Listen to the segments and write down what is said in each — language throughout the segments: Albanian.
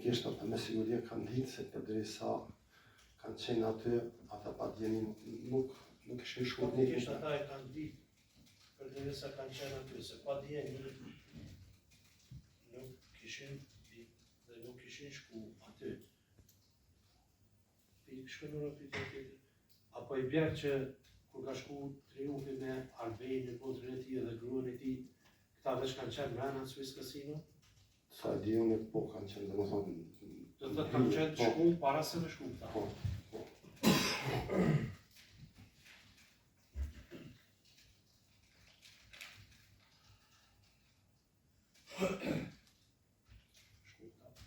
Faktikisht ata me siguri kanë ditë se përderisa kanë qenë aty, ata pa djeni nuk ishin shkuar një Faktikisht ata e kanë ditë përderisa kanë qenë aty, se pa djeni nuk kishin ditë dhe nuk kishin shku aty. Shkënura për tjetër. Apo i bjerë që kur ka shku triumfi me Albejnë, motrën e tij dhe gruan e tij, këta veç kanë qenë mrena në Swiss Casino? Sa di unë po kanë qenë, domethënë. Do të thotë kanë qenë shku para se me shku këta. Po.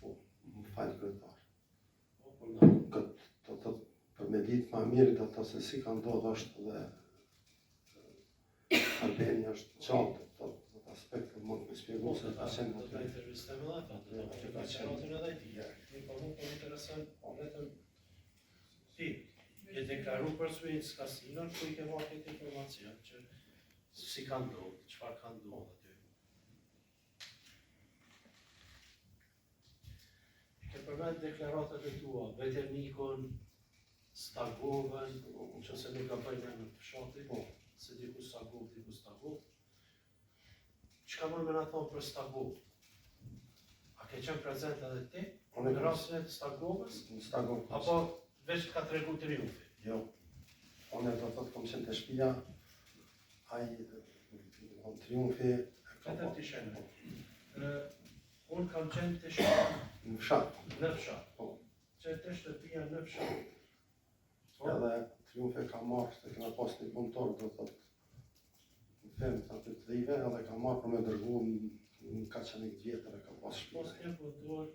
Po, më falë kryetar. Për me ditë ma mirë do të se si ka ndodhë është dhe Albania është qatë, të aspekte mund me spjegu se ka qenë Do të intervisteme dhe ata, do të qeratën edhe i tij. Një po më interesën vetëm ti, je deklaru për Swiss Casino, ku i ke marrë këtë informacion që si ka ndodhë, çfarë ka ndodhë aty. Ke përmend deklaratat e tua, Veternikun, Stagovën, nëse nuk ka bëjnë në fshati, se diku Stagov, diku Stagov. Çka më na thonë për Stagov? A ke qenë prezent edhe ti? Në rastin e Stagovës? Në Stagov. Apo veç ka tregu triumfi? Jo. Unë do të thotë kom qenë të shtëpia, ai triumfi. Vetëm ti shenë. Unë kam qenë të shtëpia. Në fshat. Në fshat. Po. Që të shtëpia në fshat. Edhe triumfi ka marrë, se kena pas një punëtor, do të thotë, në femë të aty të dhive, edhe ka marrë për me dërgu në Kaçanik vjetër e ka pas shpina. Pos një po duhet